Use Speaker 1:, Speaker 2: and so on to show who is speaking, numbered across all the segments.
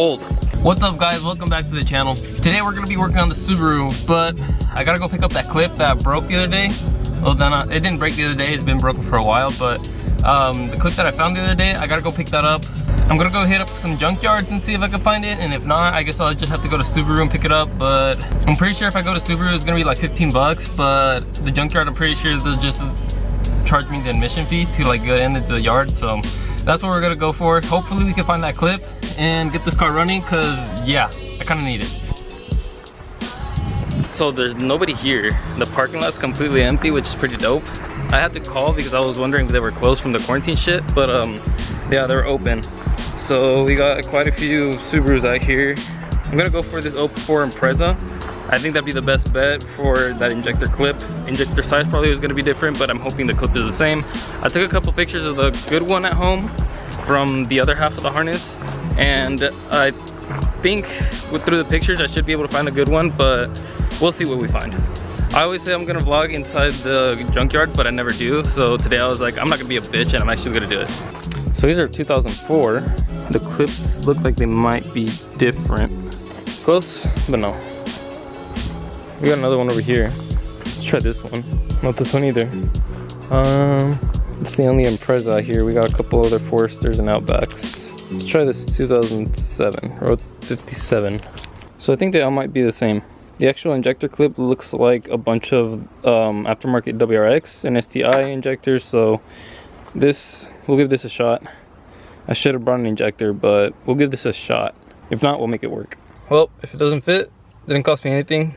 Speaker 1: cold. What's up guys, welcome back to the channel. Today we're gonna be working on the Subaru, but I gotta go pick up that clip that broke the other day. Well then, it didn't break the other day, it's been broken for a while, but the clip that I found the other day, I gotta go pick that up. I'm gonna go hit up some junkyards and see if I can find it, and if not, I guess I'll just have to go to Subaru and pick it up. But I'm pretty sure if I go to Subaru, it's gonna be like 15 bucks, but the junkyard, I'm pretty sure they'll just charge me the admission fee to like get into the yard. So that's what we're gonna go for. Hopefully we can find that clip and get this car running, because yeah, I kind of need it. So there's nobody here. The parking lot's completely empty, which is pretty dope. I had to call because I was wondering if they were closed from the quarantine shit, but yeah, they're open. So we got quite a few Subarus out here. I'm gonna go for this 04 Impreza. I think that'd be the best bet for that injector clip. Injector size probably is gonna be different, but I'm hoping the clip is the same. I took a couple pictures of the good one at home from the other half of the harness, and I think through the pictures I should be able to find a good one, but we'll see what we find. I always say I'm gonna vlog inside the junkyard, but I never do. So today I was like, I'm not gonna be a bitch and I'm actually gonna do it. So these are 2004. The clips look like they might be different. Close, but no. We got another one over here. Let's try this one. Not this one either. It's the only Impreza out here. We got a couple other Foresters and Outbacks. Let's try this 2007, Road 57. So I think they all might be the same. The actual injector clip looks like a bunch of aftermarket WRX and STI injectors, so we'll give this a shot. I should have brought an injector, but we'll give this a shot. If not, we'll make it work. Well, if it doesn't fit, it didn't cost me anything.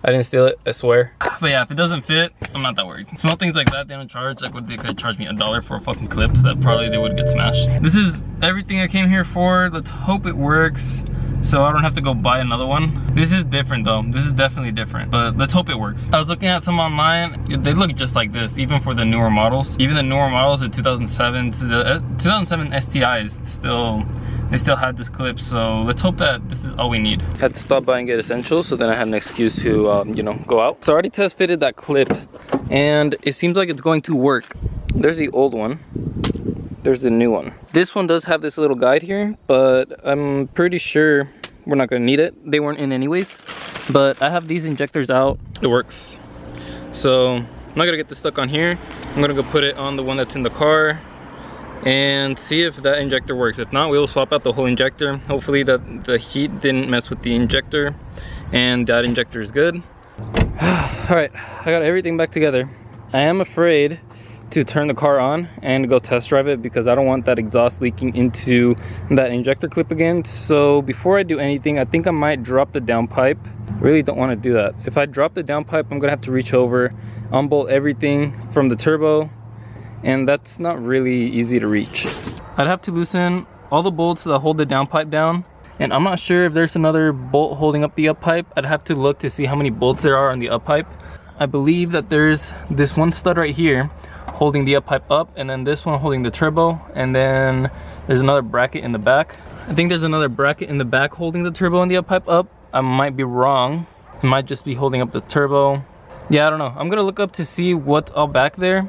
Speaker 1: I didn't steal it, I swear. But yeah, if it doesn't fit, I'm not that worried. Small things like that, they don't charge. Like, they could charge me $1 for a fucking clip that probably they would get smashed. This is everything I came here for. Let's hope it works, so I don't have to go buy another one. This is different though. This is definitely different, but let's hope it works. I was looking at some online. They look just like this, even for the newer models. Even the newer models, the 2007, the 2007 STIs they still had this clip, so let's hope that this is all we need. Had to stop by and get essentials, so then I had an excuse to, you know, go out. So I already test fitted that clip, and it seems like it's going to work. There's the old one. There's the new one. This one does have this little guide here, but I'm pretty sure we're not gonna need it. They weren't in anyways, but I have these injectors out. It works. So I'm not gonna get this stuck on here. I'm gonna go put it on the one that's in the car and see if that injector works. If not, we will swap out the whole injector. Hopefully that the heat didn't mess with the injector and that injector is good. All right, I got everything back together. I am afraid to turn the car on and go test drive it because I don't want that exhaust leaking into that injector clip again. So before I do anything, I think I might drop the downpipe. Really don't want to do that. If I drop the downpipe, I'm gonna have to reach over, unbolt everything from the turbo, and that's not really easy to reach. I'd have to loosen all the bolts that hold the downpipe down, and I'm not sure if there's another bolt holding up the up pipe. I'd have to look to see how many bolts there are on the up pipe. I believe that there's this one stud right here holding the up pipe up, and then this one holding the turbo, and then there's another bracket in the back. I think there's another bracket in the back holding the turbo and the up pipe up. I might be wrong. It might just be holding up the turbo. Yeah, I don't know. I'm gonna look up to see what's all back there,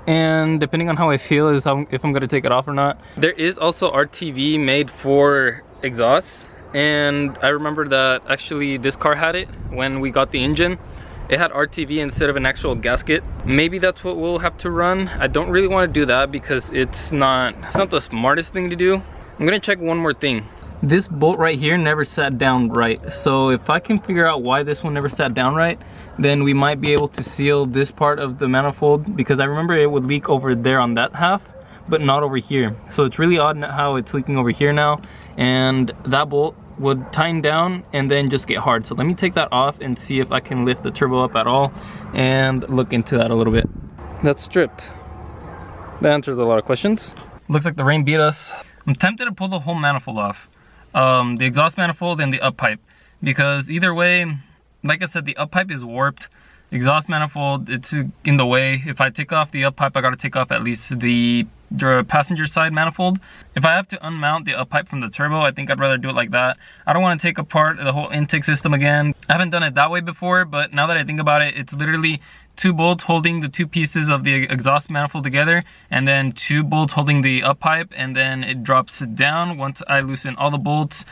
Speaker 1: and depending on how I feel is if I'm gonna take it off or not. There is also RTV made for exhaust, and I remember that actually this car had it when we got the engine. It had RTV instead of an actual gasket. Maybe that's what we'll have to run. I don't really want to do that because it's not the smartest thing to do. I'm gonna check one more thing. This bolt right here never sat down right. So if I can figure out why this one never sat down right, then we might be able to seal this part of the manifold, because I remember it would leak over there on that half, but not over here. So it's really odd how it's leaking over here now, and that bolt would tighten down and then just get hard. So let me take that off and see if I can lift the turbo up at all and look into that a little bit. That's stripped. That answers a lot of questions. Looks like the rain beat us. I'm tempted to pull the whole manifold off. The exhaust manifold and the up pipe, because either way, like I said, the up pipe is warped. Exhaust manifold, it's in the way. If I take off the up pipe, I gotta take off at least the passenger side manifold. If I have to unmount the up pipe from the turbo, I think I'd rather do it like that. I don't want to take apart the whole intake system again. I haven't done it that way before, but now that I think about it, it's literally 2 bolts holding the 2 pieces of the exhaust manifold together, and then 2 bolts holding the up pipe, and then it drops it down once I loosen all the bolts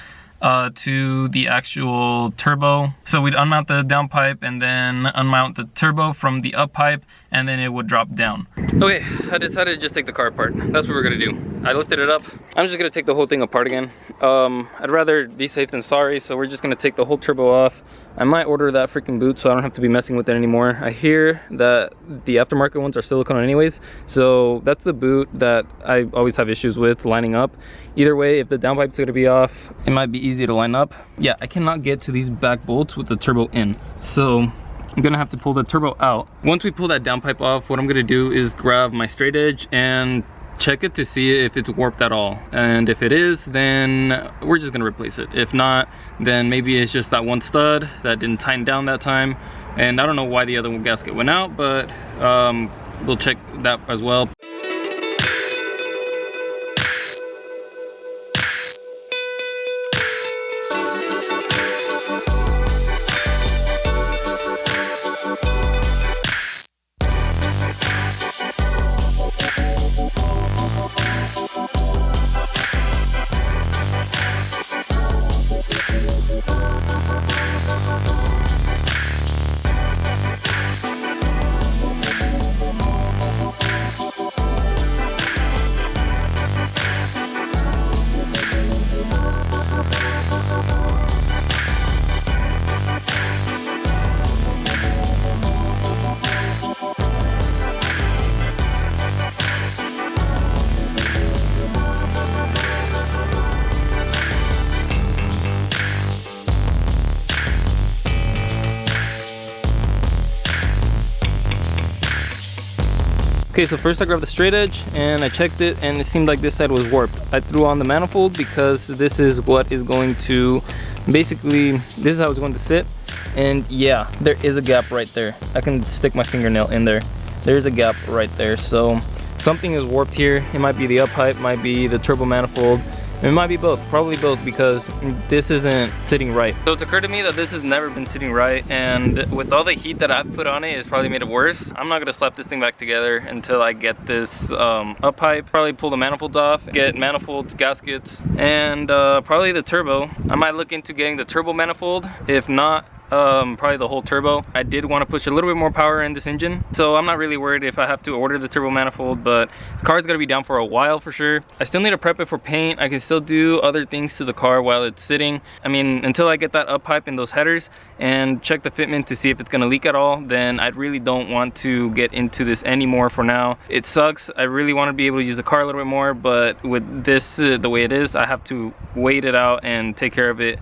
Speaker 1: to the actual turbo. So we'd unmount the down pipe and then unmount the turbo from the up pipe, and then it would drop down. Okay, I decided to just take the car apart. That's what we're gonna do. I lifted it up. I'm just gonna take the whole thing apart again. I'd rather be safe than sorry, so we're just gonna take the whole turbo off. I might order that freaking boot so I don't have to be messing with it anymore. I hear that the aftermarket ones are silicone anyways, so that's the boot that I always have issues with lining up. Either way, if the downpipe's gonna be off, it might be easy to line up. Yeah, I cannot get to these back bolts with the turbo in, so I'm gonna have to pull the turbo out. Once we pull that downpipe off, what I'm gonna do is grab my straight edge and check it to see if it's warped at all, and if it is, then we're just gonna replace it. If not, then maybe it's just that one stud that didn't tighten down that time, and I don't know why the other one gasket went out, but we'll check that as well. Okay, so first I grabbed the straight edge and I checked it, and it seemed like this side was warped. I threw on the manifold because this is what is going to, basically, this is how it's going to sit. And yeah, there is a gap right there. I can stick my fingernail in there. There's a gap right there. So something is warped here. It might be the up pipe, might be the turbo manifold. It might be both, probably both, because this isn't sitting right. So it's occurred to me that this has never been sitting right, and with all the heat that I've put on it, it's probably made it worse. I'm not gonna slap this thing back together until I get this up pipe, probably pull the manifolds off, get manifolds, gaskets, and probably the turbo. I might look into getting the turbo manifold. If not, probably the whole turbo. I did want to push a little bit more power in this engine, so I'm not really worried if I have to order the turbo manifold, but the car's gonna be down for a while for sure. I still need to prep it for paint. I can still do other things to the car while it's sitting. I mean, until I get that up pipe in those headers and check the fitment to see if it's gonna leak at all, then I really don't want to get into this anymore for now. It sucks. I really want to be able to use the car a little bit more, but with this the way it is, I have to wait it out and take care of it.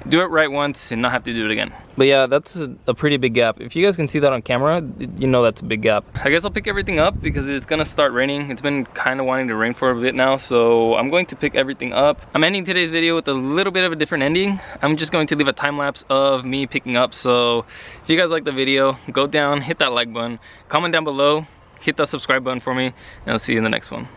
Speaker 1: Do it right once and not have to do it again. But yeah, that's a pretty big gap. If you guys can see that on camera, you know that's a big gap. I guess I'll pick everything up because it's gonna start raining. It's been kind of wanting to rain for a bit now, so I'm going to pick everything up. I'm ending today's video with a little bit of a different ending. I'm just going to leave a time lapse of me picking up. So if you guys like the video, go down, hit that like button, comment down below, hit that subscribe button for me, and I'll see you in the next one.